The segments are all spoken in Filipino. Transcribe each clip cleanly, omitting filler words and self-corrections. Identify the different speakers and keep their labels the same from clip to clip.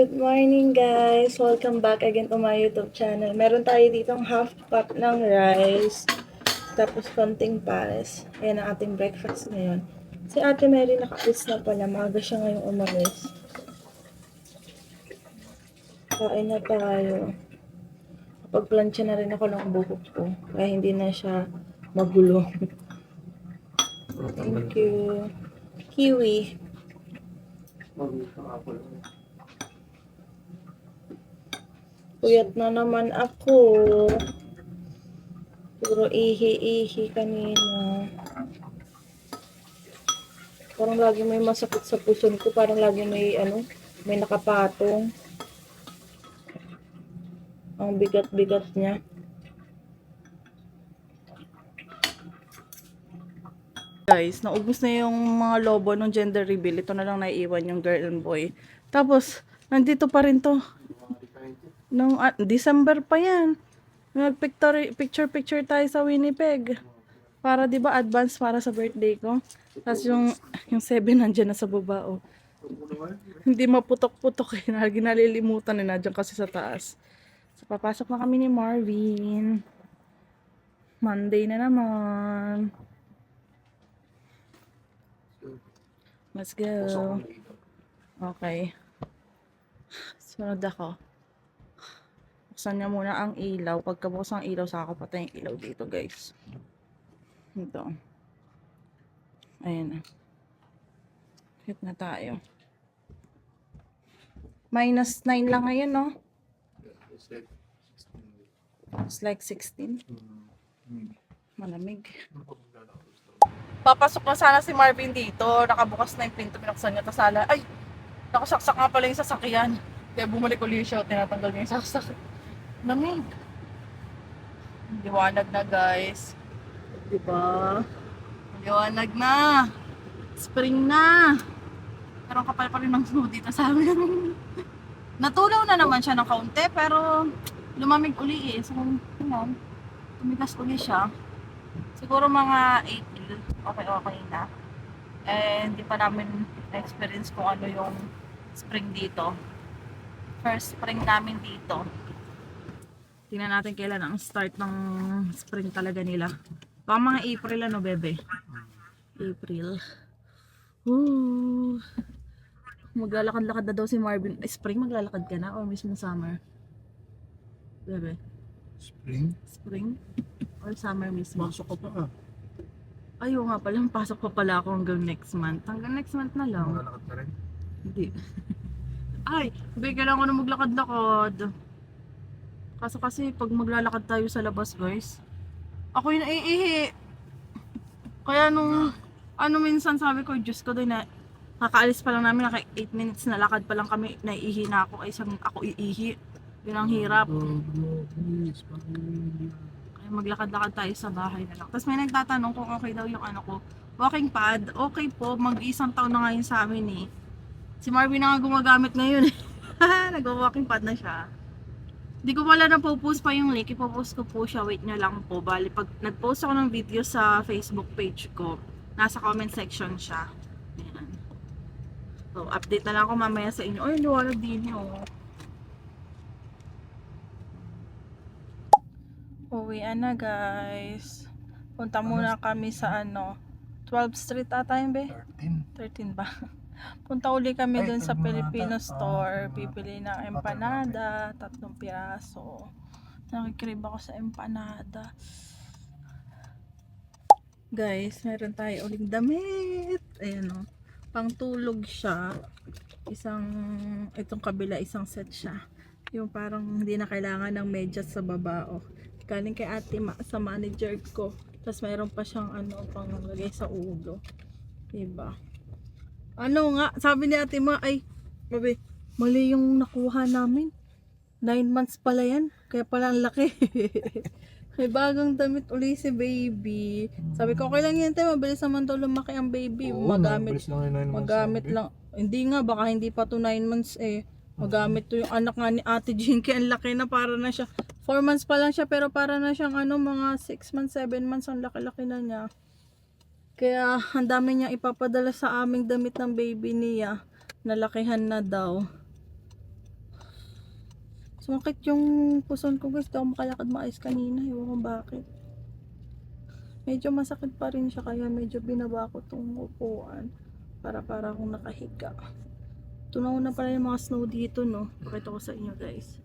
Speaker 1: Good morning guys! Welcome back again to my YouTube channel. Meron tayo ditong half cup ng rice, tapos konting pares. Ayan ang ating breakfast ngayon. Si Ate Mary naka-alis na pala, maaga siya ngayong umalis. Kain na tayo. Kapag-plancha na rin ako ng buhok ko, kaya hindi na siya magulo. Thank you. Kiwi. Puyat na naman ako. Puro ihi-ihi kanina. Parang lagi may masakit sa puso ko. Parang lagi may nakapatong. Ang bigat-bigat niya. Guys, naubos na yung mga lobo ng gender reveal. Ito na lang naiiwan yung girl and boy. Tapos, nandito pa rin to. Nung December pa yan. Nag-picture tayo sa Winnipeg. Para 'di ba advance para sa birthday ko. Tapos yung 7 nandiyan na sa baba oh. Hindi maputok-putok eh. Lagi nalilimutan na nandiyan kasi sa taas. So papasok na kami ni Marvin. Monday na naman. Let's go. Okay. Sunod ako. Buksan niya muna ang ilaw. Pagkabukas ang ilaw, saka ko patay yung ilaw dito, guys. Ito. Ayan na. Hit na tayo. -9 lang ngayon, no? It's like 16. Malamig. Papasok na sana si Marvin dito. Nakabukas na yung pinto. Pinaksan niya. Tapos ay! Nakasaksak nga pala yung sasakyan. Kaya bumalik ulit siya. Tinatanggal niya yung sasakyan. Lamig. Liwanag na, guys. Diba? Liwanag na. Spring na. Pero kapal pa rin ng snow dito sa amin. Natulaw na naman siya ng kaunti, pero lumamig uli eh. So, tumigas uli siya. Siguro mga April, okay na. And hindi pa namin na-experience kung ano yung spring dito. First spring namin dito. Tingnan natin kailan ang start ng spring talaga nila. Baka mga April ano, bebe? April. Woo! Maglalakad-lakad na daw si Marvin. Spring, maglalakad ka na? O mismo summer? Bebe?
Speaker 2: Spring?
Speaker 1: Spring? Or summer mismo?
Speaker 2: Masok ko pa.
Speaker 1: Ayaw nga pala, pasok pa pala ako hanggang next month. Hanggang next month na lang.
Speaker 2: Maglalakad ka rin?
Speaker 1: Hindi. Ay, kailangan ko na maglakad-lakad. Kaso kasi pag maglalakad tayo sa labas, guys, ako yung naiihi. Kaya minsan sabi ko, Diyos ko doon na kakaalis pa lang namin, naka 8 minutes na lakad pa lang kami, naiihi na ako. Ay, ako iihi. Yun ang hirap. Kaya maglakad-lakad tayo sa bahay na lang. Tapos may nagtatanong kung okay daw yung walking pad. Okay po, mag-isang taon na ngayon sa amin eh. Si Marvin na nga gumagamit ngayon eh. Nag-walking pad na siya. Hindi ko pala na-post pa yung link. Ipopost ko po siya. Wait nyo lang po. Bali, pag nag-post ako ng video sa Facebook page ko, nasa comment section siya. Ayan. So, update na lang ako mamaya sa inyo. Ay, liwanag din yun. Uwian na, guys. Punta muna kami sa 12th Street ata yun, be? 13 ba? Punta uli kami dun sa Filipino store. Pipili ng empanada, 3 piraso. Nakikrib ako sa empanada. Guys, meron tayo uling damit. Ayan o. Pangtulog siya. Itong kabila, isang set siya. Yung parang hindi na kailangan ng medyas sa baba o. Galing kay ate sa manager ko. Tapos mayroon pa siyang pang lagay sa ulo. Diba? Sabi ni ate Ma, ay, babe, mali yung nakuha namin. 9 months pala yan. Kaya pala ang laki. May bagong damit uli si baby. Sabi ko, okay lang yan tayo. Mabilis naman daw lumaki ang baby.
Speaker 2: Oo,
Speaker 1: Magamit lang. Hindi nga, baka hindi pa to 9 months eh. Magamit to yung anak nga ni ate Jinky. Ang laki na, para na siya. 4 months pa lang siya, pero para na siyang mga 6 months, 7 months. Ang laki-laki na niya. Kaya ang dami niyang ipapadala sa aming damit ng baby niya. Nalakihan na daw. Sumakit yung puson ko guys. Di ako makalakad maayos kanina. Ewan ko bakit. Medyo masakit pa rin siya kaya medyo binaba ko tong upuan. Para akong nakahiga. Tunaw na pala yung mga snow dito no. Pakita ko sa inyo guys.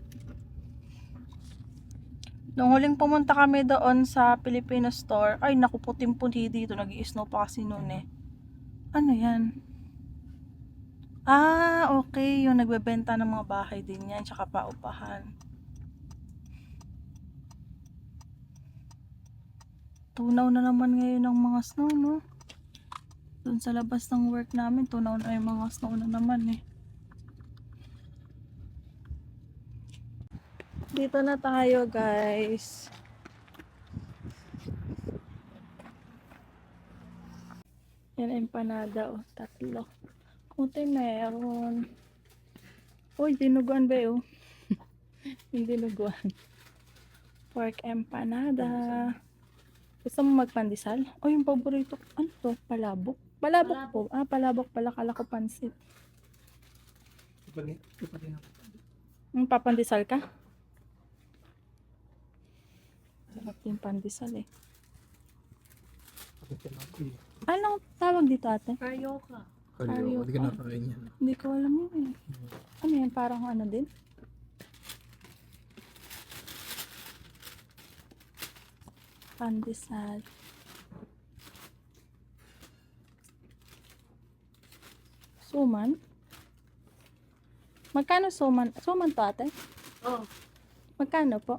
Speaker 1: Nung huling pumunta kami doon sa Filipino store, ay naku puting-puti dito. Nag-i-snow pa kasi noon eh. Ano yan? Ah, okay. Yung nagbebenta ng mga bahay din yan. Tsaka paupahan. Tunaw na naman ngayon ng mga snow, no? Doon sa labas ng work namin, tunaw na yung mga snow na naman eh. Dito na tayo, guys. Yan, empanada, oh. 3. Kunti meron. Uy, dinuguan ba, oh? Yung dinuguan. Pork empanada. Gusto mo magpandesal? Oh, yung paborito. Ano to? Palabok? Palabok po. Ah, palabok pala. Kala ko pansit. Papandesal ka? Sarap yung pandesal eh. Anong tawag dito ate?
Speaker 2: Carioca.
Speaker 1: Carioca.
Speaker 2: Hindi ka nakakain yan.
Speaker 1: Hindi ko alam yun eh. Ano yan? Parang ano din? Pandesal. Suman? Magkano suman? Suman to ate?
Speaker 2: Oh.
Speaker 1: Magkano po?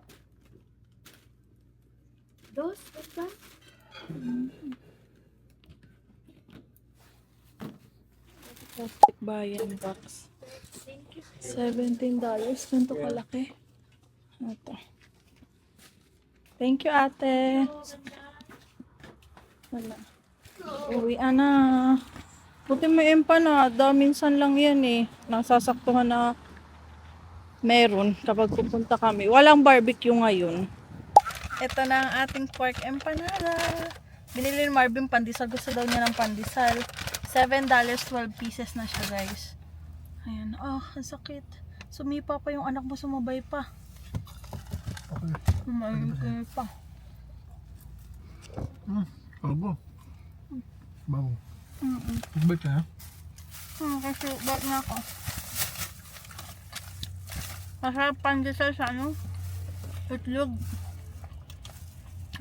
Speaker 2: 2, basta?
Speaker 1: Plastic bayan box. $17. Ganito kalaki. Ito. Thank you, ate. Wala. Uwi na. Buti may empanada. Minsan lang yan eh. Nasasaktuhan na meron kapag pupunta kami. Walang barbecue ngayon. Ito na ang ating pork empanada. Binili ni Marvin pandesal. Gusto daw niya ng pandesal. $7, 12 pieces na siya, guys. Ayan. Oh, ang sakit. Sumipa pa yung anak mo, sumabay pa.
Speaker 2: Okay.
Speaker 1: Sumayipin pa.
Speaker 2: Bago. Bago.
Speaker 1: Mm-mm.
Speaker 2: Ba't ka?
Speaker 1: Kasi ba't nga ako? Masarap pandesal sa ano? Itlog.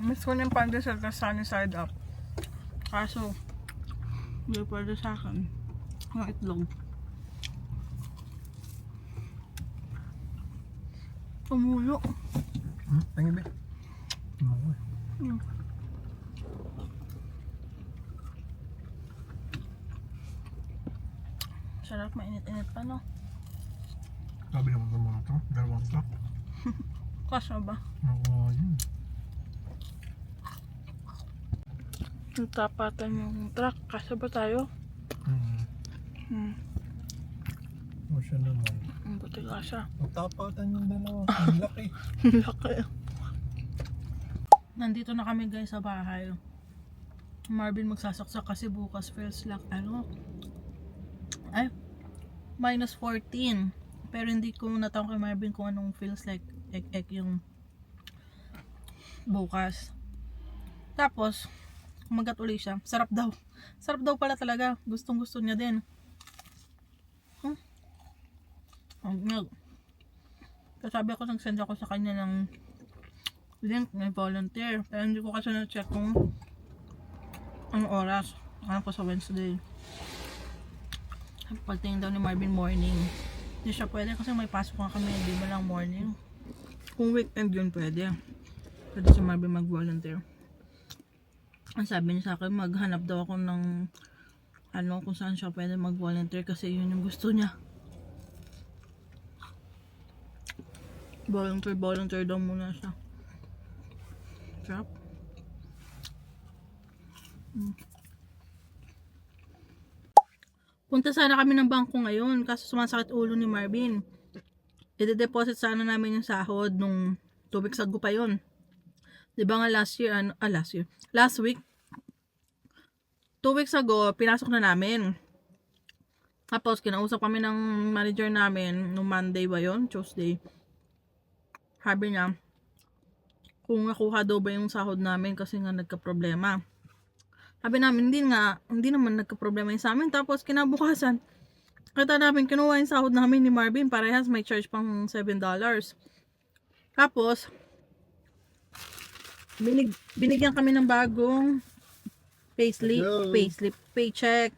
Speaker 1: Miss ko na yung pandesal ka sunny side up. Kaso, hindi pwede sa akin. Yung itlog. Tumulo.
Speaker 2: Tangi ba?
Speaker 1: Sarap, mainit-init pa, no?
Speaker 2: Sabi naman ng mga to. 2 truck.
Speaker 1: Kasya ba?
Speaker 2: Oo, yun.
Speaker 1: Natapatan yung truck. Kasya ba tayo?
Speaker 2: O siya naman.
Speaker 1: Buti kasya.
Speaker 2: Magtapatan yung dalawa. Ang laki.
Speaker 1: Laki. Nandito na kami guys sa bahay. Marvin magsasaksak kasi bukas first lock minus 14. Pero hindi ko natanong kay Marvin kung anong feels like yung bukas. Tapos kumagat uli siya. Sarap daw. Sarap daw pala talaga. Gustong gusto niya din. Sabi ako, nag-send ako sa kanya ng link, may volunteer. Pero hindi ko kasi na-check kung anong oras. Alam ko sa Wednesday. Pagtingin daw ni Marvin morning. Hindi siya pwede kasi may pasok nga kami. Hindi ba lang morning. Kung weekend yun pwede. Pwede si Marvin mag-volunteer. Ang sabi niya sa akin, maghanap daw ako ng kung saan siya pwede mag-volunteer kasi yun yung gusto niya. Volunteer daw muna siya. Sarap. Punta sana kami ng bangko ngayon kaso sumasakit ulo ni Marvin. I-deposit sana namin yung sahod nung 2 weeks ago pa yun. Diba nga last week 2 weeks ago pinasok na namin. Tapos kinausap kami ng manager namin nung Monday ba yun? Tuesday. sabi niya, kung nakuha daw ba yung sahod namin kasi nga nagka-problema. Sabi namin, hindi naman nagka-problema yung sa amin. Tapos kinabukasan, kita namin kinuha yung sahod namin ni Marvin, parehas may charge pang $7. Tapos, binigyan kami ng bagong paycheck.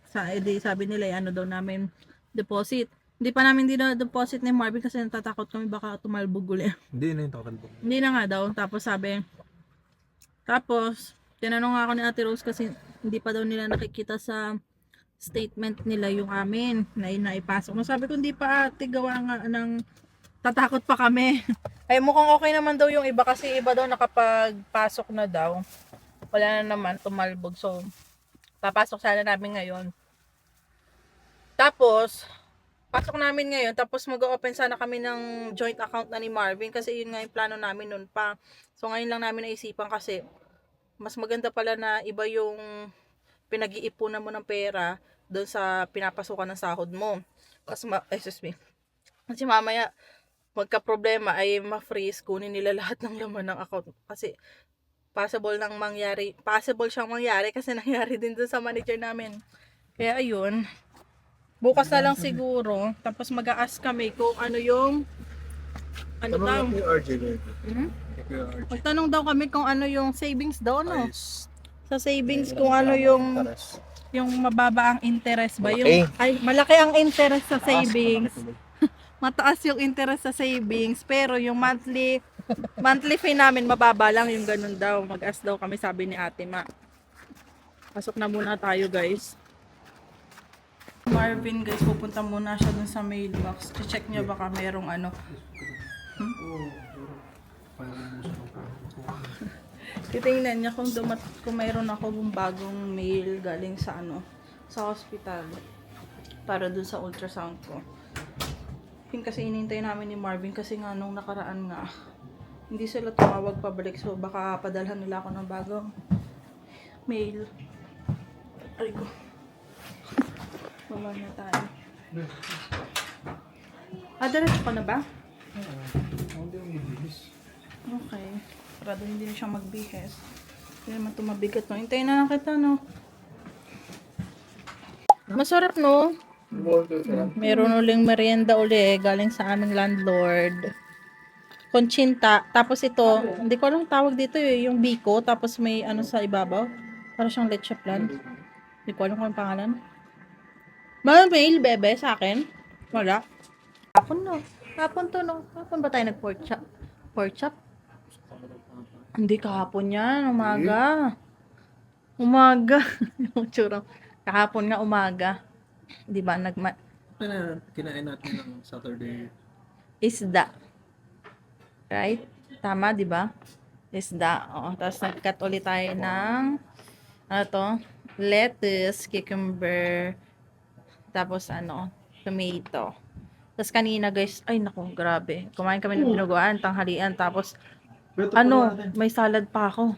Speaker 1: Sabi nila, ano daw namin, deposit. Hindi pa namin deposit ni Marvin kasi natatakot kami baka tumalbog ulit.
Speaker 2: Hindi na yung token po.
Speaker 1: Hindi na nga daw. Tapos, tinanong ako ni Ate Rose kasi hindi pa daw nila nakikita sa statement nila yung amin na naipasok. Sabi ko, hindi pa ate, gawa nga ng tatakot pa kami. Ay, mukhang okay naman daw yung iba kasi iba daw nakapagpasok na daw. Wala na naman, tumalbog. So, papasok sana namin ngayon. Tapos, pasok namin ngayon, tapos mag-open sana kami ng joint account na ni Marvin kasi yun nga yung plano namin nun pa. So, ngayon lang namin naisipan kasi mas maganda pala na iba yung pinag-iipunan mo ng pera doon sa pinapasukan ng sahod mo. Kasi, kasi mamaya, magka-problema ay ma-freeze, kunin nila lahat ng laman ng account. Kasi, possible siyang mangyari kasi nangyari din doon sa manager namin. Kaya ayun, bukas na lang siguro, tapos mag-a-ask kami kung ano yung daw. Magtanong daw kami kung ano yung savings daw, no? Sa savings kung ano yung mababa ang interest ba? Malaki ang interest sa savings. Mataas yung interest sa savings, pero yung monthly fee namin mababa lang, yung ganun daw. Mag-ask daw kami, sabi ni Ate Ma. Pasok na muna tayo, guys. Marvin, guys, pupunta muna siya dun sa mailbox. Check niya baka merong ano. Titingnan niya kung mayroon ako bagong mail galing sa sa hospital para dun sa ultrasound ko. Kasi inintay namin ni Marvin kasi nga nung nakaraan nga hindi sila tumawag pabalik, so baka padalhan nila ako ng bagong mail. Ay ko. Wala na tayo. Diretso ka na ba? Okay. Para doon hindi na siya magbihes. Hindi naman ito mabigat, no? Hintayin na lang kita, no? Masarap, no? Meron uling merienda uli, galing sa aming landlord. Conchinta. Tapos ito, hindi ko alam tawag dito yung biko. Tapos may sa ibabaw. Para siyang leche plan. Hindi ko alam kung ang pangalan. Mail, bebe, sa akin? Wala. Hapon, no? Hapon to, no? Hapon ba tayo nag-pork chop? Pork chop? Hindi, kahapon yan. Umaga. Yung tsura. Kahapon nga, umaga. Di ba?
Speaker 2: Kinain natin ng Saturday.
Speaker 1: Isda. Right? Tama, di ba? Isda. Oo. Tapos nag-cut ulit tayo ng lettuce, cucumber, tapos tomato. Tapos kanina, guys, ay naku, grabe. Kumain kami ng dinuguan, tanghalian, tapos may salad pa ako.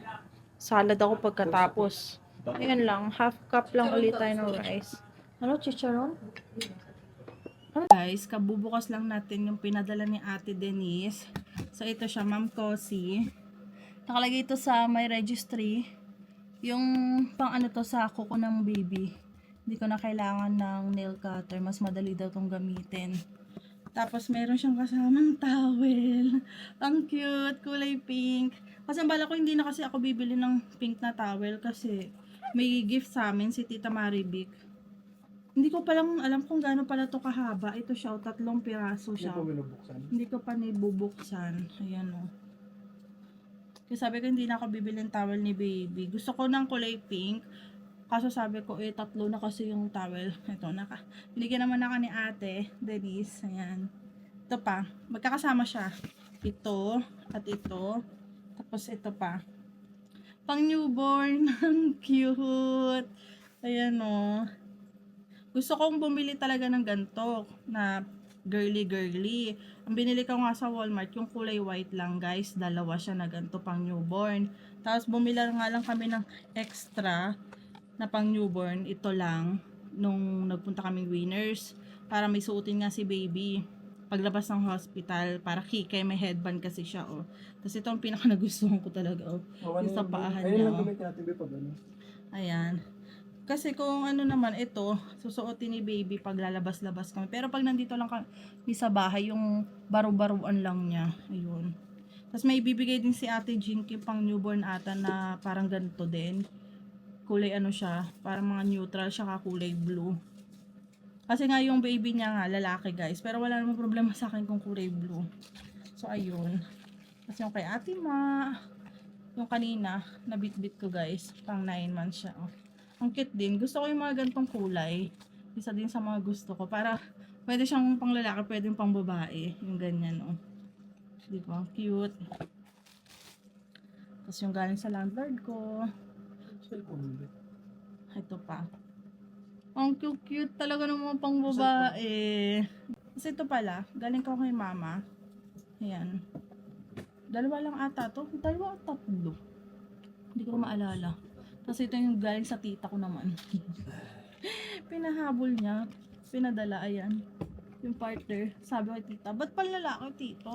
Speaker 1: Salad ako pagkatapos. Ayan lang, half cup lang ulit tayo ng rice. Chicharon? Guys, kabubukas lang natin yung pinadala ni Ate Denise. So, ito siya, Ma'am Cozy. Nakalagay ito sa my registry. Yung pang sa kuko ng baby. Hindi ko na kailangan ng nail cutter. Mas madali daw itong gamitin. Tapos, meron siyang kasamang towel. Ang cute, kulay pink. Kasi ang bala ko, hindi na kasi ako bibili ng pink na towel kasi may gift sa amin si Tita Maribik. Hindi ko palang alam kung gaano pala to kahaba. Ito siya, 3 piraso siya. Hindi ko pa nibubuksan. Ayan o. Kasi sabi ko, hindi na ako bibili ng towel ni baby. Gusto ko ng kulay pink. Kaso sabi ko, 3 na kasi yung towel. Ito, binigyan naman ako ni Ate Denise. Ayan. Ito pa. Magkakasama siya. Ito at ito. Tapos ito pa. Pang newborn. Ang cute. Ayan o. Gusto kong bumili talaga ng ganito na girly. Ang binili ko nga sa Walmart, yung kulay white lang, guys. 2 siya na ganito pang newborn. Tapos bumili nga lang kami ng extra na pang newborn. Ito lang nung nagpunta kaming Winners para may suotin nga si baby paglabas ng hospital, para kikay, may headband kasi siya, oh. Tapos ito ang pinaka nagustuhan ko talaga, oh. Yung sa paahan
Speaker 2: Ayun
Speaker 1: niya,
Speaker 2: lang
Speaker 1: oh.
Speaker 2: gamitin natin ba pag ano?
Speaker 1: Ayan. Kasi kung ano naman ito, susuotin ni baby pag lalabas-labas kami. Pero pag nandito lang kami sa bahay, yung baro-baruan lang niya. Ayun. Tapos may bibigay din si Ate Jinky pang newborn ata na parang ganito din. Kulay ano siya, parang mga neutral siya kulay blue. Kasi nga yung baby niya nga, lalaki guys. Pero wala namang problema sa akin kung kulay blue. So ayun. Kasi yung kay Ate Ma, yung kanina, nabitbit ko guys. Pang 9 months siya. Oh. Ang cute din. Gusto ko yung mga gantong kulay. Isa din sa mga gusto ko. Para pwede siyang pang lalaki, pwede pang babae. Yung ganyan, oh. Di ba? Cute. Tapos yung galing sa landlord ko.
Speaker 2: Cellphone ulit.
Speaker 1: Ito pa. Ang cute talaga ng mga pang babae. Kasi ito pala, galing ko kay mama. Ayan. Dalawa lang ata to. Dalawa at tatlo. Hindi ko maalala. Tapos ito yung galing sa tita ko naman. Pinahabol niya. Pinadala, ayan. Yung partner. Sabi ko kay tita, ba't pala lalaki tito?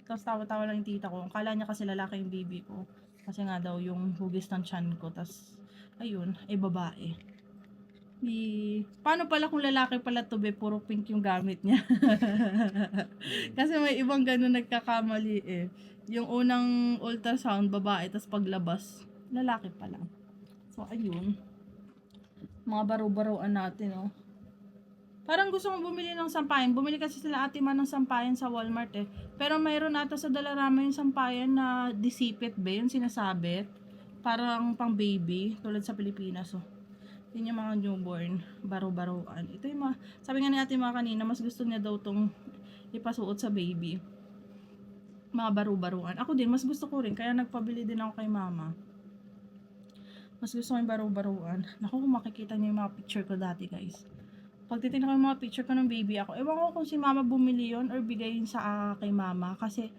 Speaker 1: Tapos tawa-tawa lang yung tita ko. Akala niya kasi lalaki yung baby ko. Kasi nga daw yung hugis ng tiyan ko. Tapos, ayun, ay babae. Paano pala kung lalaki pala to be, puro pink yung gamit niya. Kasi may ibang ganun nagkakamali eh. Yung unang ultrasound, babae, tapos paglabas, lalaki pala. So, ayun. Mga baro-baroan natin, oh. Parang gusto kong bumili ng sampayan. Bumili kasi sila Ate Man ng sampayan sa Walmart eh. Pero mayroon ata sa Dalarama yung sampayan na disipit ba yun, sinasabit. Parang pang baby, tulad sa Pilipinas, oh. Yun yung mga newborn, baro-baroan. Ito yung mga, sabi nga ni Ate Ma kanina, mas gusto niya daw tong ipasuot sa baby. Mga baro-baroan. Ako din, mas gusto ko rin, kaya nagpabili din ako kay mama. Mas gusto ko yung baro-baroan. Naku, kung makikita niyo yung mga picture ko dati, guys. Pag titignan ko yung mga picture ko ng baby ako, ewan ko kung si mama bumili yun or bigayin sa kay mama. Kasi,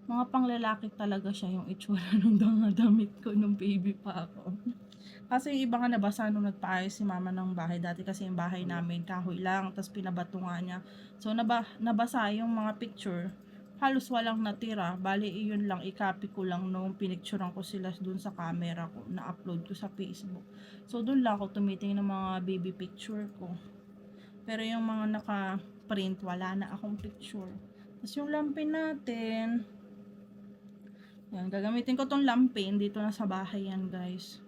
Speaker 1: mga panglalaki talaga siya yung itsura ng damit ko nung baby pa ako. Kasi yung iba nga nabasa nung nagpaayos si mama ng bahay. Dati kasi yung bahay namin, kahoy lang, tapos pinabato nga niya. So, nabasa yung mga picture. Halos walang natira. Bali, iyon lang, i-copy ko lang nung pinicturean ko sila dun sa camera ko, na-upload ko sa Facebook. So, dun lang ako tumitingin ng mga baby picture ko. Pero yung mga naka-print, wala na akong picture. Tapos yung lampin natin, yan, gagamitin ko tong lampin dito na sa bahay yan guys.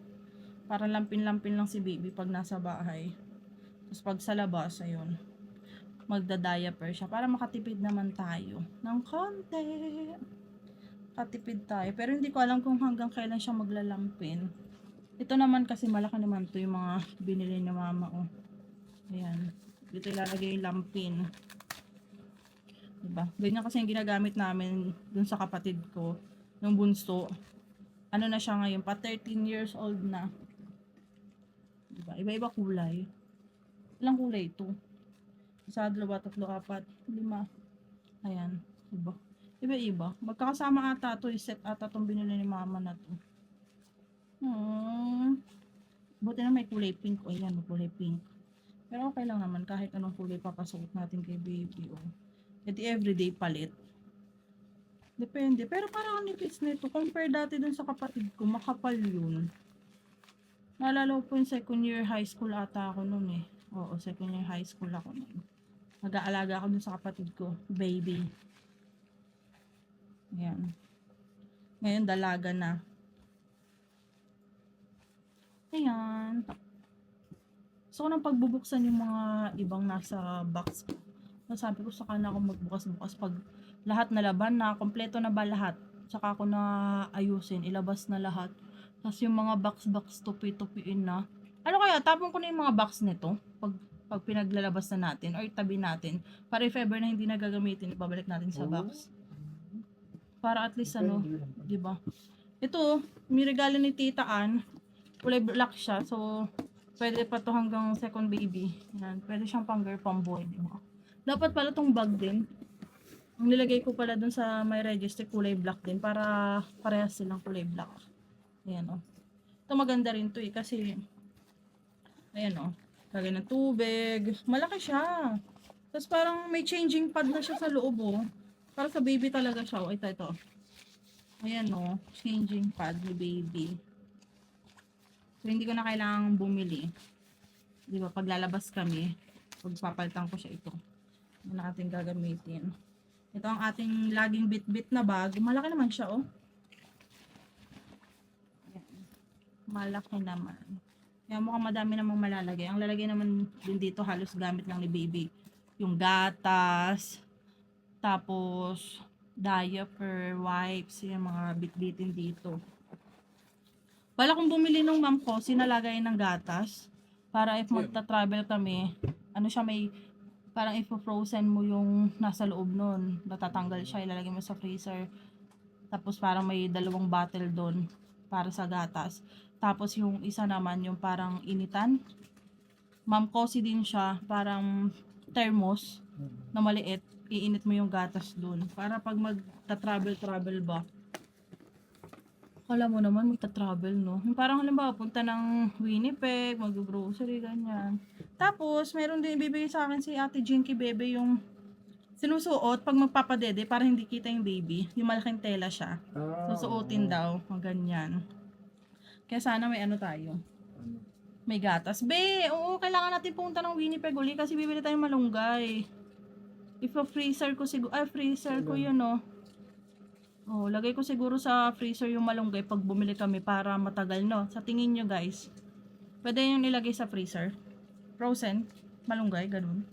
Speaker 1: Para lampin-lampin lang si baby pag nasa bahay. Tapos pag sa labas, ayun, magda-diaper siya para makatipid naman tayo ng konti. Katipid tayo. Pero hindi ko alam kung hanggang kailan siya maglalampin. Ito naman kasi malaki naman to yung mga binili ni mama, oh. Ayan. Dito ilalagay yung lampin. Diba? Ganyan kasi yung ginagamit namin dun sa kapatid ko. Yung bunso. Ano na siya ngayon? Pa 13 years old na. Diba? Iba-iba kulay. Ilang kulay ito? Isa, dalawa, tatlo, apat, lima. Ayan. Diba? Iba-iba. Magkakasama ata ito. Set ata itong binili ni mama na to. Buti na may kulay pink. O yan, may kulay pink. Pero okay lang naman kahit anong kulay papasuot natin kay baby. Oh. At everyday palit. Depende. Pero parang ang nipis nito. Compare dati dun sa kapatid ko. Makapal yun. Naalala ko po yung second year high school ata ako nun eh. Oo, second year high school ako nun. Nag-aalaga ako dun sa kapatid ko. Baby. Ayan. Ngayon dalaga na. Ayan. So, nang pagbubuksan yung mga ibang nasa box ko, nasabi ko sa kanya ako magbukas-bukas pag lahat na laban na, kompleto na ba lahat, saka ako na ayusin, ilabas na lahat. Tapos yung mga box-box, tupi-tupiin na. Ano kaya, tapon ko na yung mga box nito, pag pinaglalabas na natin, or tabi natin, para if ever na hindi na gagamitin, ibabalik natin sa box. Para at least ano, di ba? Ito, may regalo ni Tita Ann, kulay black siya, so pwede pa to hanggang second baby. Yan. Pwede siyang pang girl, pang boy. Diba? Dapat pala tong bag din. Ang nilagay ko pala dun sa my register, kulay black din. Para parehas silang kulay black. Ayan o. Ito maganda rin to eh. Kasi, ayan o. Lagay ng tubig. Malaki siya. Tapos parang may changing pad na siya sa loob, oh. Para sa baby talaga siya. Oh, ito. Ayan, oh. Changing pad ni baby. So, hindi ko na kailangang bumili. Di ba, pag lalabas kami, pagpapalitan ko siya ito. Ito na ating gagamitin. Ito ang ating laging bit-bit na bag. Malaki naman siya, oh. Ayan. Malaki naman. Kaya mukhang madami namang malalagay. Ang lalagay naman din dito, halos gamit lang ni baby. Yung gatas, tapos diaper, wipes, yung mga bit-bitin dito. Wala kong bumili nung ma'am ko, sinalagay ng gatas. Para if magta-travel kami, ano siya, may parang ifo-frozen mo yung nasa loob nun. Natatanggal siya, ilalagay mo sa freezer. Tapos parang may dalawang bottle doon para sa gatas. Tapos yung isa naman, yung parang initan. Ma'am cozy din siya, parang thermos na maliit. Iinit mo yung gatas doon. Para pag magta-travel ba, alam mo naman, magta-travel, no? Yung parang halimbawa, punta ng Winnipeg, mag-grocery, ganyan. Tapos, meron din ibibigay sa akin si Ate Jinky Bebe yung sinusuot pag magpapadede para hindi kita yung baby. Yung malaking tela siya. Susuotin daw, ganyan. Kaya sana may ano tayo. May gatas. Be, oo, kailangan natin pumunta ng Winnipeg uli kasi bibili tayong malunggay. Freezer ko siguro, freezer ko yun, no? Oh, lagay ko siguro sa freezer yung malunggay pag bumili kami para matagal, no? Sa tingin nyo, guys, pwede yung nilagay sa freezer. Frozen, malunggay, ganun.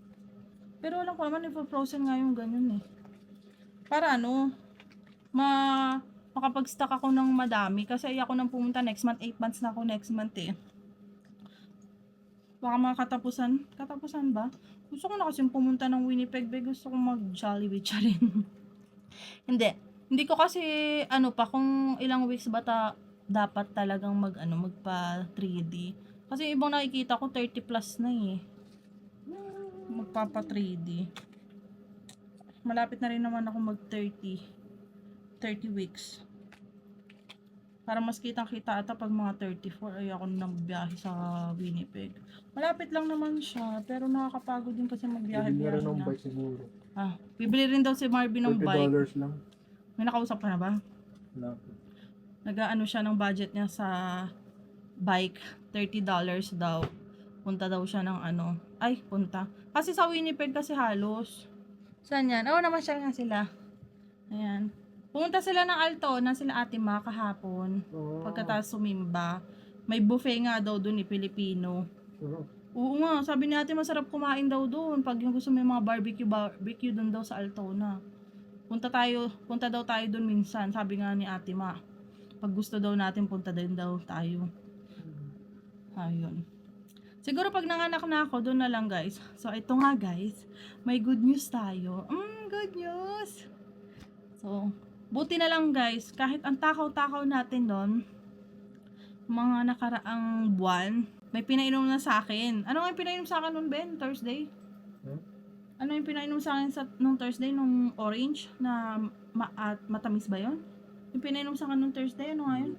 Speaker 1: Pero alam ko naman, frozen nga yung ganun, eh. Para ano, makapag-stock ako ng madami kasi ako nang pumunta next month, 8 months na ako next month, eh. Baka mga katapusan ba? Gusto ko na kasi pumunta ng Winnipeg, gusto ko mag-Jollibee rin. Hindi ko kasi ano pa kung ilang weeks ba dapat talagang magpa 3D. Kasi ibang nakikita ko 30 plus na, eh. Magpapa 3D. Malapit na rin naman ako mag 30 weeks. Para mas kitang-kita ata pag mga 34 ay ako nang biyahe sa Winnipeg. Malapit lang naman siya, pero nakakapagod din kasi magbiyahe-biyahe
Speaker 2: Bibili ng
Speaker 1: na.
Speaker 2: bike siguro.
Speaker 1: Bibili rin daw si Marvin ng bike.
Speaker 2: $30 lang.
Speaker 1: May nakausap ka na ba?
Speaker 2: Wala.
Speaker 1: Nag-aano siya ng budget niya sa bike, $30 daw. Punta daw siya ng punta. Kasi sa Winnipeg kasi halos. Saan yan? Oo, namasyal nga sila. Ayan. Pumunta sila ng Altona, sila Ate Ma kahapon. Pagkatapos sumimba. May buffet nga daw dun ni Pilipino. Oo nga, sabi ni Ate masarap kumain daw dun. Pag yung gusto may mga barbecue dun daw sa Altona. Punta daw tayo dun minsan, sabi nga ni Ate Ma. Pag gusto daw natin, punta din daw tayo. Ayun. Siguro pag nanganak na ako, doon na lang, guys. So, ito nga, guys. May good news tayo. Good news! So, buti na lang, guys. Kahit ang takaw-takaw natin doon, mga nakaraang buwan, may pinainom na sa akin. Ano nga yung pinainom sa akin noon, Ben? Thursday? Ano yung pinainom sa akin nung Thursday, nung orange, na matamis ba yun? Yung pinainom sa akin nung Thursday, ano nga yun?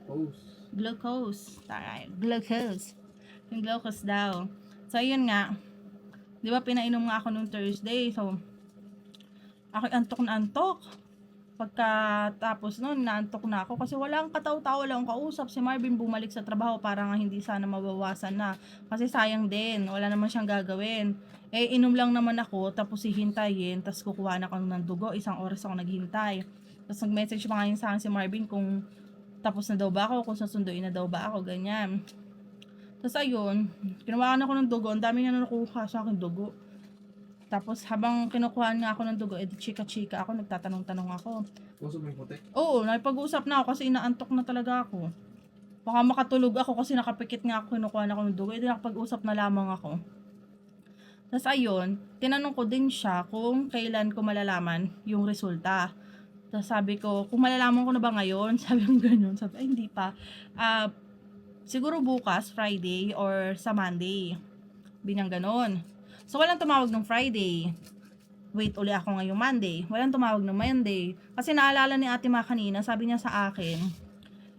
Speaker 1: Glucose. Taray. Glucose. Yung glucose daw. So, yun nga. Di ba, pinainom nga ako nung Thursday. So, ako antok na antok. Pagkatapos nun, naantok na ako. Kasi walang kataw-taw, walang kausap. Si Marvin bumalik sa trabaho para nga hindi sana mabawasan na. Kasi sayang din. Wala naman siyang gagawin. Inom lang naman ako. Tapos hihintayin. Tapos kukuha na ako ng dugo. 1 oras ako naghintay. Tapos nag-message pa ngayon sa akin si Marvin kung tapos na daw ba ako, kung sasunduin na daw ba ako, ganyan. Tapos ayun, kinuhaan ako ng dugo, ang dami nga nakuha sa akin dugo. Tapos habang kinukuhaan nga ako ng dugo, chika-chika ako, nagtatanong-tanong ako.
Speaker 2: Puso mo yung puti?
Speaker 1: Oo, nakipag-usap na ako kasi inaantok na talaga ako. Baka makatulog ako kasi nakapikit nga ako, kinukuhaan ako ng dugo, nakapag-usap na lamang ako. Tapos ayun, tinanong ko din siya kung kailan ko malalaman yung resulta. Tapos sabi ko, kung malalaman ko na ba ngayon? Sabi ko ganyan. Sabi, hindi pa. Siguro bukas, Friday, or sa Monday. Binyang ganon. So, walang tumawag ng Friday. Wait uli ako ngayong Monday. Walang tumawag ng Monday. Kasi naalala ni Ate Ma kanina, sabi niya sa akin,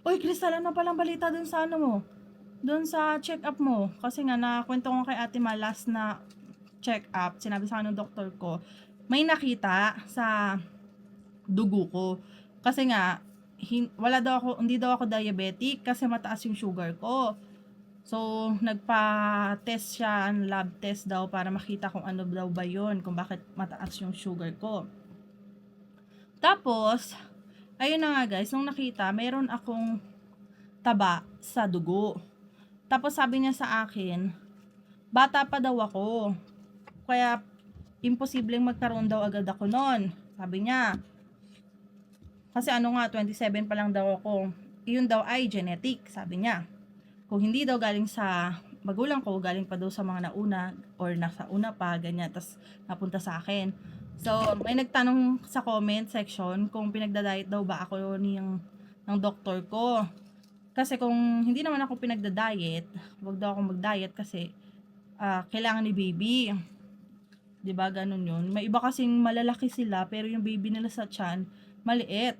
Speaker 1: Uy, Crystal, ano palang balita dun sa ano mo? Dun sa check-up mo. Kasi nga, nakwento ko kay Ate Ma last na check up, sinabi sa akin ng doktor ko, may nakita sa dugo ko. Kasi nga, hindi daw ako diabetic kasi mataas yung sugar ko. So, nagpa-test siya, lab test daw para makita kung ano daw ba yun, kung bakit mataas yung sugar ko. Tapos, ayun na nga guys, nung nakita, meron akong taba sa dugo. Tapos sabi niya sa akin, bata pa daw ako. Kaya, imposibleng magkaroon daw agad ako nun. Sabi niya. Kasi ano nga, 27 pa lang daw ako. Yun daw ay genetic, sabi niya. Kung hindi daw galing sa magulang ko, galing pa daw sa mga nauna or nasa una pa, ganyan, tas napunta sa akin. So, may nagtanong sa comment section kung pinagda-diet daw ba ako ng doktor ko. Kasi kung hindi naman ako pinagda-diet, wag daw ako mag-diet kasi kailangan ni baby. 'Di ba ganun yun? May iba kasing malalaki sila pero yung baby nila sa tiyan maliit.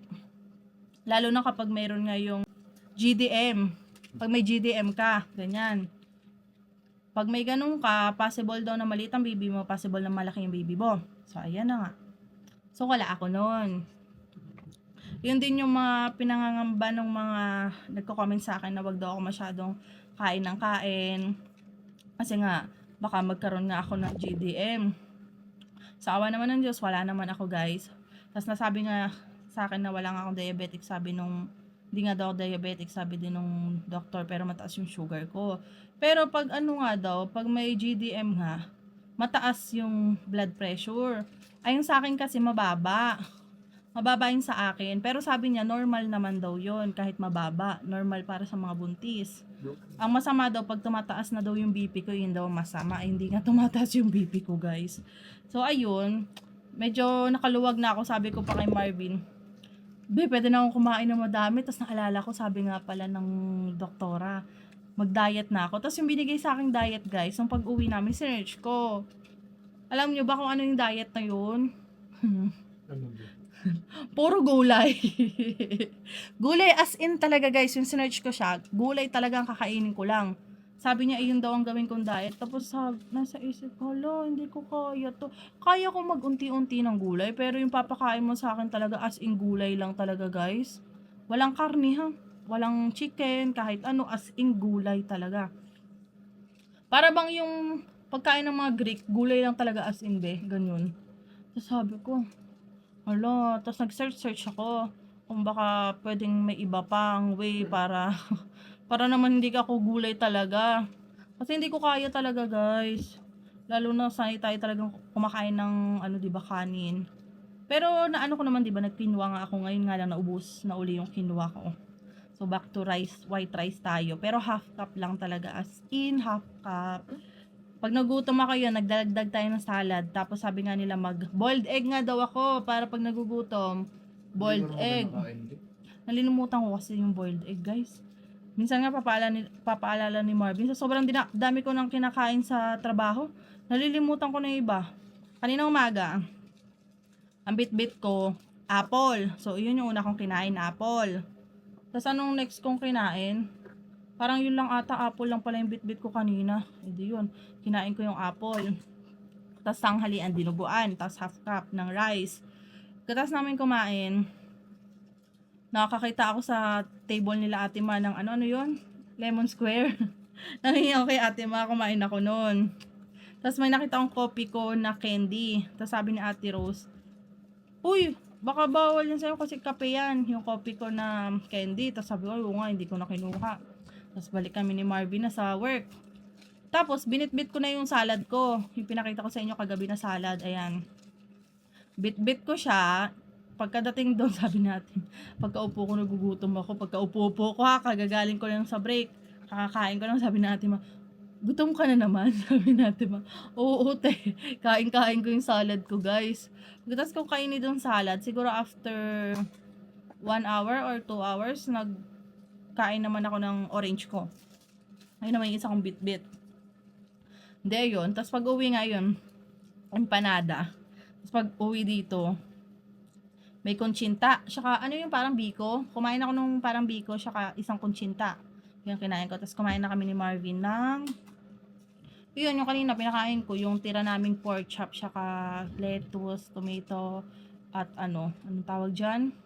Speaker 1: Lalo na kapag mayroon nga yung GDM. Pag may GDM ka, ganyan. Pag may ganun ka, possible daw na maliit ang baby mo, possible na malaki yung baby mo. So, ayan na nga. So, wala ako nun. Yun din yung mga pinangangamba ng mga nagko-comment sa akin na wag daw ako masyadong kain ng kain. Kasi nga, baka magkaroon nga ako ng GDM. Sa awa naman ng Diyos, wala naman ako guys. Tapos nasabi nga sa akin na wala nga akong diabetic, sabi nung hindi nga daw diabetic, sabi din nung doktor, pero mataas yung sugar ko. Pero pag ano nga daw, pag may GDM nga, mataas yung blood pressure. Ayun sa akin kasi mababa. Mababa yun sa akin. Pero sabi niya, normal naman daw yun, kahit mababa. Normal para sa mga buntis. Ang masama daw, pag tumataas na daw yung BP ko, yun daw masama. Ay, hindi nga tumataas yung BP ko, guys. So, ayun. Medyo nakaluwag na ako. Sabi ko pa kay Marvin, be, pwede na akong kumain ng madami. Tapos naalala ko, sabi nga pala ng doktora, mag-diet na ako. Tapos yung binigay sa aking diet, guys, nung pag-uwi namin, sinerch ko. Alam nyo ba kung ano yung diet na yun?
Speaker 2: Ano ba?
Speaker 1: Puro gulay. Gulay as in talaga guys, yung sinerch ko siya, gulay talaga ang kakainin ko lang. Sabi niya, ayun daw ang gawin kong diet. Tapos nasa isip ko, hala, hindi ko kaya to. Kaya ko mag-unti-unti ng gulay, pero yung papakain mo sa akin talaga as in gulay lang talaga guys. Walang karne ha. Walang chicken, kahit ano, as in gulay talaga. Para bang yung pagkain ng mga Greek, gulay lang talaga as in be, ganyan. Tapos sabi ko, hala, tapos nag-search ako kung baka pwedeng may iba pang way para para naman hindi ako gulay talaga. Kasi hindi ko kaya talaga, guys. Lalo na sanay tayo talagang kumakain ng ano, 'di ba, kanin. Pero naano ko naman, 'di ba, nagquinoa nga ako ngayon, nga lang naubos na uli yung quinoa ko. So back to rice, white rice tayo. Pero half cup lang talaga, as in half cup. Pag nagutom ako yun, nagdagdag tayo ng salad. Tapos sabi nga nila boiled egg nga daw ako para pag nagugutom, boiled egg. Nalilimutan ko kasi yung boiled egg, guys. Minsan nga papaalala ni Marvin. Sa sobrang dami ko nang kinakain sa trabaho, nalilimutan ko na yung iba. Kaninang umaga, ang bit-bit ko, apple. So, yun yung una kong kinain, apple. Tapos anong next kong kinain? Parang yun lang ata, apple lang pala yung bit-bit ko kanina. Hindi yun. Kinain ko yung apple. Tapos tanghalian, dinuguan. Tapos half cup ng rice. Katas namin kumain, nakakita ako sa table nila Ate Ma ng ano yun? Lemon Square. Nangingi ako kay Ate Ma, kumain ako noon. Tapos may nakita akong coffee ko na candy. Tapos sabi ni Ate Rose, uy, baka bawal yan sa'yo kasi kape yan, yung coffee ko na candy. Tapos sabi ko, oo nga, hindi ko na kinuha. Tapos balik kami ni Marvin na sa work. Tapos binitbit ko na yung salad ko. Yung pinakita ko sa inyo kagabi na salad, ayan. Bit-bit ko siya. Pagkadating doon, sabi natin, pagkaupo ko nagugutom ako, pagkaupo ko ha, kagagaling ko lang sa break, kakakain ko lang, sabi natin gutom ka na naman, sabi natin oo te, kain-kain ko yung salad ko guys. Pagkatas ko kainin doon salad, siguro after 1 hour or 2 hours, nagkain naman ako ng orange ko. Ayun naman yung isa kong bit-bit. Hindi yun, tapos pag uwi nga yun, empanada. Tapos pag uwi dito, may kunchinta. Saka, ano yung parang biko? Kumain ako nung parang biko, saka isang kunchinta. Yung kinain ko. Tapos kumain na kami ni Marvin ng Yun, yung kanina pinakain ko, yung tira naming pork chop, saka lettuce, tomato, at anong tawag dyan?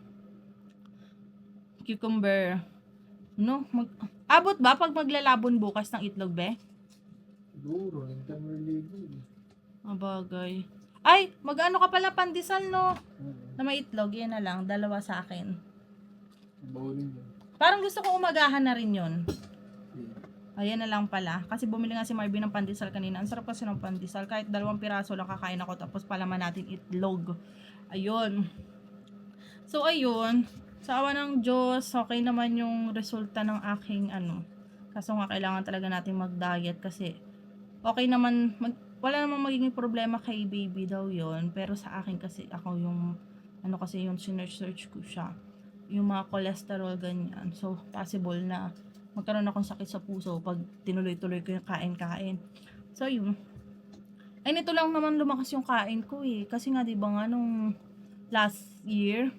Speaker 1: Cucumber. No? Abot ba pag maglalabon bukas ng itlog, be?
Speaker 2: Siguro, hindi kami ligo.
Speaker 1: Mabagay. Ay, mag-ano ka pala pandesal, no? Na may itlog, yan na lang, dalawa sa akin.
Speaker 2: Bowling yun.
Speaker 1: Parang gusto ko umagahan na rin yun. Ayan na lang pala. Kasi bumili nga si Marvin ng pandesal kanina. Ang sarap kasi ng pandesal. Kahit 2 piraso lang kakain ako. Tapos palaman natin itlog. Ayun. So, ayun. Sa awa ng Diyos, okay naman yung resulta ng aking Kaso nga kailangan talaga natin mag-diet kasi okay naman, wala namang magiging problema kay baby daw yon. Pero sa akin kasi, ako yung, kasi yung sinesearch ko siya. Yung mga cholesterol, ganyan. So, possible na magkaroon akong sakit sa puso pag tinuloy-tuloy ko yung kain-kain. So, yun. Ay, nito lang naman lumakas yung kain ko eh. Kasi nga, di ba nga, nung last year,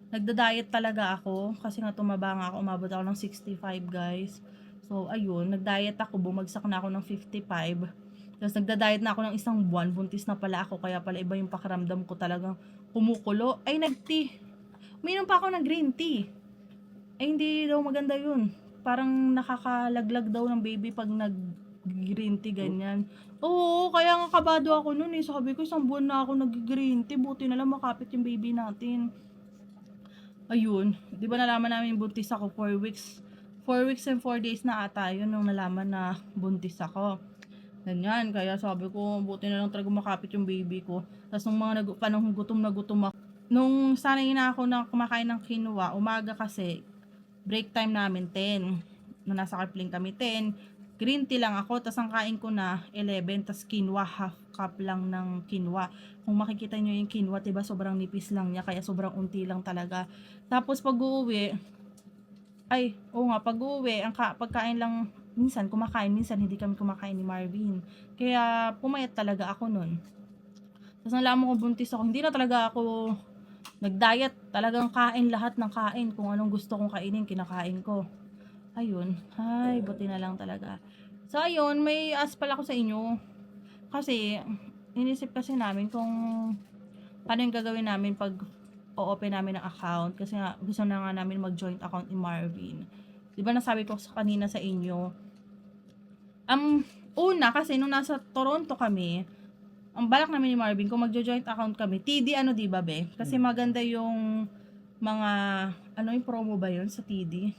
Speaker 1: nagda-diet talaga ako. Kasi nga, tumaba nga ako. Umabot ako ng 65, guys. So, ayun. Nag-diet ako. Bumagsak na ako ng 55. Tapos, nagda-diet na ako ng 1 buwan. Buntis na pala ako. Kaya pala iba yung pakiramdam ko talagang kumukulo. Ay, nag-tea. Uminom pa ako ng green tea. Ay, hindi daw maganda yun. Parang nakakalaglag daw ng baby pag nag-green tea, ganyan. Oo, kaya nga kabado ako nun eh. Sabi ko, 1 buwan na ako nag-green tea. Buti na lang makapit yung baby natin. Ayun. Di ba nalaman namin buntis ako 4 weeks. 4 weeks and 4 days na ata yun nung nalaman na buntis ako. Ganyan. Kaya sabi ko, buti na lang talaga makapit yung baby ko. Tapos nung mga panahon gutom na gutom ako. Nung sanay na ako na kumakain ng quinoa, umaga kasi, break time namin 10. Nung nasa Kipling kami 10. Green tea lang ako, tas ang kain ko na 11, tas quinoa, half cup lang ng quinoa. Kung makikita nyo yung quinoa, diba sobrang nipis lang niya, kaya sobrang unti lang talaga. Tapos pag uuwi, pag uuwi, pagkain lang, minsan kumakain, minsan hindi kami kumakain ni Marvin. Kaya pumayat talaga ako nun. Tapos nalaman ko buntis ako, hindi na talaga ako nag-diet, talagang kain lahat ng kain. Kung anong gusto kong kainin, kinakain ko. Ayun. Ay, buti na lang talaga. So, ayun, may ask pala ko sa inyo. Kasi, inisip kasi namin kung paano yung gagawin namin pag o-open namin ng account. Kasi nga, gusto na nga namin mag-joint account ni Marvin. Diba nasabi ko kanina sa inyo, una, kasi nung nasa Toronto kami, ang balak namin ni Marvin, kung magjo-joint account kami, TD diba be? Kasi maganda yung mga, yung promo ba yun sa TD?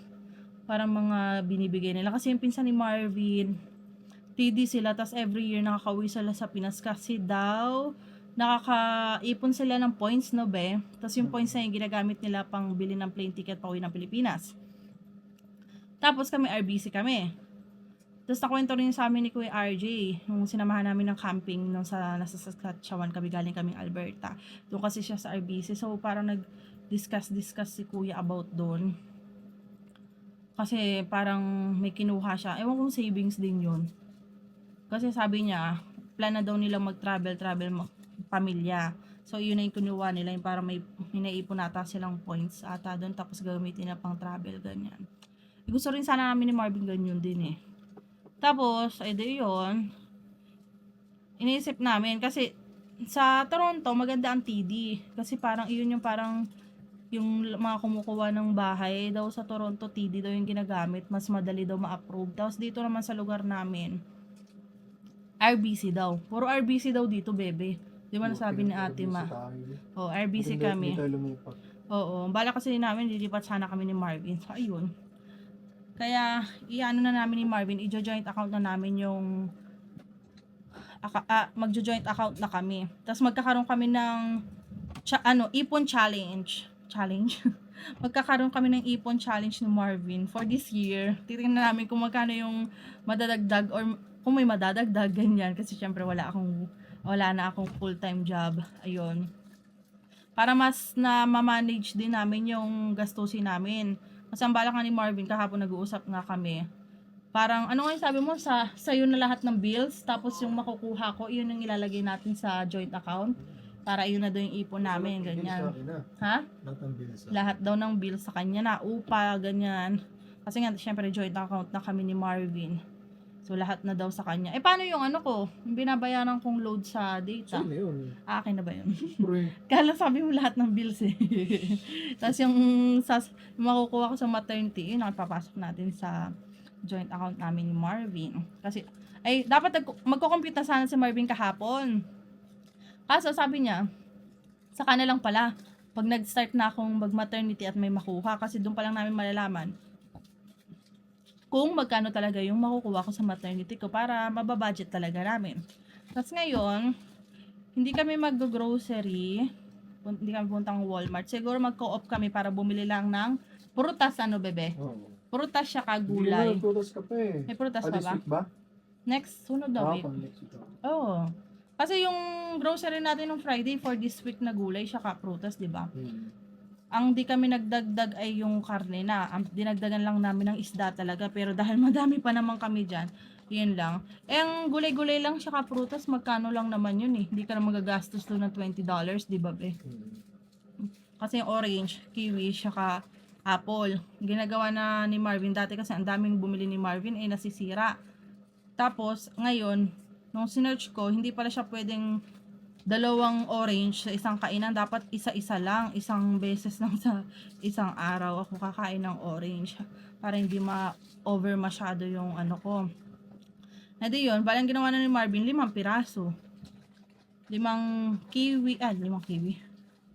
Speaker 1: Parang mga binibigay nila. Kasi yung pinsan ni Marvin, TD sila, tas every year nakakauwi sila sa Pinas kasi daw, nakakaipon sila ng points, no be? Tas yung points na yung ginagamit nila pang bili ng plane ticket pa uwi ng Pilipinas. Tapos kami, RBC kami. Tapos nakwento rin sa amin ni Kuya RJ, nung sinamahan namin ng camping nung nasa Saskatchewan kami, galing kaming Alberta. Doon kasi siya sa RBC. So parang nag-discuss si Kuya about doon. Kasi parang may kinuha siya. Ewan kong savings din yun. Kasi sabi niya, plan na daw nilang mag-travel pamilya. So yun na yung kinuha nila, yung parang may naipon ata silang points ata doon, tapos gamitin na pang travel, ganyan. Gusto rin sana namin ni Marvin ganyan din eh. Tapos, di yun, iniisip namin, kasi sa Toronto, maganda ang TD. Kasi parang iyon yung parang, yung mga kumukuha ng bahay daw sa Toronto, TD daw yung ginagamit. Mas madali daw ma-approve. Tapos dito naman sa lugar namin, RBC daw. Puro RBC daw dito, bebe. Di ba nasabi ni ate ma? Oh, RBC kami. Oo, bala kasi namin, lilipat sana kami ni Marvin. So, ayun. Kaya, iano na namin ni Marvin, i-joint account na namin yung magjo-joint account na kami. Tapos magkakaroon kami ng ipon challenge. Magkakaroon kami ng ipon challenge ni Marvin for this year. Titingnan namin kung magkano yung madadagdag or kung may madadagdag, ganyan. Kasi syempre wala na akong full-time job. Ayun. Para mas na ma-manage din namin yung gastusin namin. Kasi ang balak nga ni Marvin, kahapon nag-uusap nga kami. Parang, ano nga yung sabi mo, sa'yo na lahat ng bills, tapos yung makukuha ko, yun yung ilalagay natin sa joint account. Para yun na daw yung ipon namin, ganyan. Ha? Lahat daw ng bills sa kanya na, upa, ganyan. Kasi nga, syempre, joint account na kami ni Marvin. So, lahat na daw sa kanya. Eh, paano yung ano ko? Yung binabayaran kong load sa data?
Speaker 2: Saan na yun?
Speaker 1: Akin na ba yun?
Speaker 2: Pre.
Speaker 1: Kala sabi mo lahat ng bills eh. Tapos yung makukuha ko sa maternity, yun ang papasok natin sa joint account namin ni Marvin. Kasi, ay, dapat magko-compute na sana si Marvin kahapon. Kaso sabi niya, saka na lang pala, pag nag-start na akong mag-maternity at may makuha, kasi doon pa lang namin malalaman kung magkano talaga yung makukuha ko sa maternity ko para mababudget talaga namin. Tapos ngayon, hindi kami mag-grocery, hindi kami puntang Walmart. Siguro mag-co-op kami para bumili lang ng prutas, ano bebe?
Speaker 2: Oo.
Speaker 1: Prutas siya
Speaker 2: Hindi
Speaker 1: kagulay.
Speaker 2: na, prutas ka pa eh.
Speaker 1: May prutas pa
Speaker 2: This
Speaker 1: ba?
Speaker 2: week ba?
Speaker 1: Next, sunod na week.
Speaker 2: Pang next week.
Speaker 1: Oo. Kasi yung grocery natin ng Friday for this week na gulay, siya prutas, di ba? Ang di kami nagdagdag ay yung karne na. Ang dinagdagan lang namin ng isda talaga. Pero dahil madami pa naman kami dyan, yun lang. Eh, ang gulay-gulay lang siya prutas, magkano lang naman yun eh. Hindi ka na magagastos doon ng $20, di ba be? Kasi yung orange, kiwi, saka apple. Ginagawa na ni Marvin dati kasi ang daming bumili ni Marvin ay nasisira. Tapos, ngayon, nung sinearch ko, hindi pala siya pwedeng dalawang orange sa isang kainan. Dapat isa-isa lang. Isang beses lang sa isang araw ako kakain ng orange. Para hindi ma-over masyado yung ano ko. E di yun, balang ginawa na ni Marvin, 5 piraso. 5 kiwi, 5 kiwi.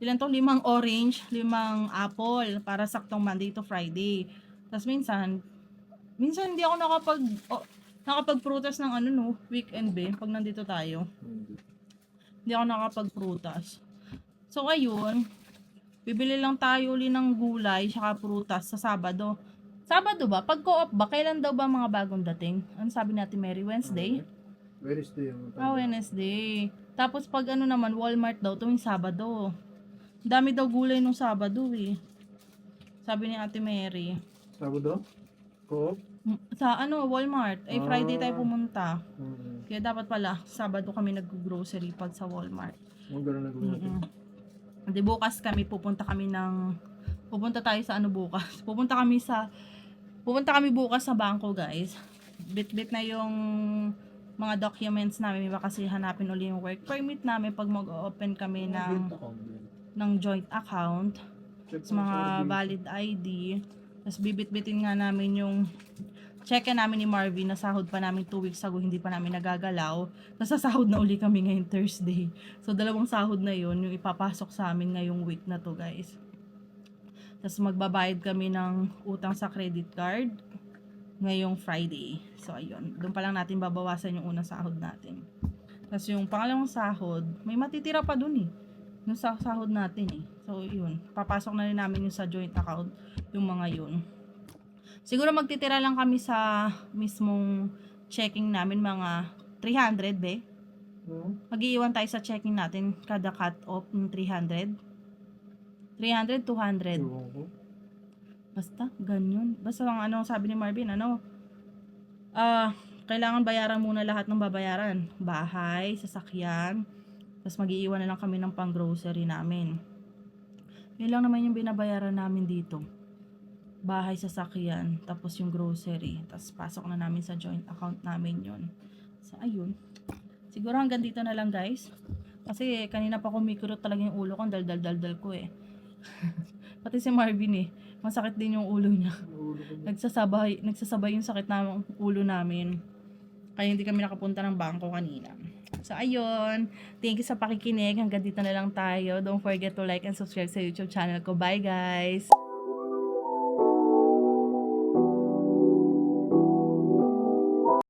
Speaker 1: Ilan to? 5 orange, 5 apple, para saktong Monday to Friday. Tapos minsan hindi ako nakapagprutas ng ano no, weekend be, pag nandito tayo. Hindi ako nakapagprutas. So ayun, bibili lang tayo uli ng gulay saka prutas sa Sabado. Sabado ba? Pag co-op ba? Kailan daw ba mga bagong dating? Ano sabi natin, Mary? Wednesday?
Speaker 2: Wednesday yung
Speaker 1: Wednesday. Tapos pag ano naman, Walmart daw, tuwing Sabado. Dami daw gulay nung Sabado eh. Sabi ni Ate Mary.
Speaker 2: Sabado? Co-op?
Speaker 1: Sa ano, Walmart. Ay, Friday tayo pumunta.
Speaker 2: Mm-hmm.
Speaker 1: Kaya dapat pala, Sabado kami nag-grocery pag sa Walmart.
Speaker 2: Gano'n na gawin.
Speaker 1: Hindi, bukas kami, pupunta tayo sa ano bukas. Pupunta kami bukas sa bangko, guys. Bit-bit na yung mga documents namin. Kasi hanapin uli yung work permit namin pag mag-open kami ng joint account. Sa mga valid ID. Tapos bibit-bitin nga namin yung check namin ni Marvin na sahod pa namin 2 weeks ago, hindi pa namin nagagalaw. Tapos sasahod na uli kami ngayong Thursday. So, 2 sahod na yun, yung ipapasok sa amin ngayong week na to, guys. Tapos magbabayad kami ng utang sa credit card ngayong Friday. So, ayun. Doon pa lang natin babawasan yung unang sahod natin. Tapos yung pangalawang sahod, may matitira pa dun eh. Yung sahod natin eh. So, yun. Papasok na rin namin yung sa joint account, yung mga yun. Siguro magtitira lang kami sa mismong checking namin, mga 300 be. Mag-iiwan tayo sa checking natin kada cut-off ng 300. 300, 200. Basta, ganyan. Basta lang ano, sabi ni Marvin, kailangan bayaran muna lahat ng babayaran. Bahay, sasakyan, tapos mag-iiwan na lang kami ng pang-grocery namin. Yun lang naman yung binabayaran namin dito. Bahay, sasakyan, tapos yung grocery. Tapos pasok na namin sa joint account namin yun. So, ayun. Siguro hanggang dito na lang, guys. Kasi kanina pa kumikirot talaga yung ulo ko. Dal ko eh. Pati si Marvin eh. Masakit din yung ulo niya. Nagsasabay yung sakit ng ulo namin. Kaya hindi kami nakapunta ng bangko kanina. So, ayun. Thank you sa pakikinig. Hanggang dito na lang tayo. Don't forget to like and subscribe sa YouTube channel ko. Bye, guys!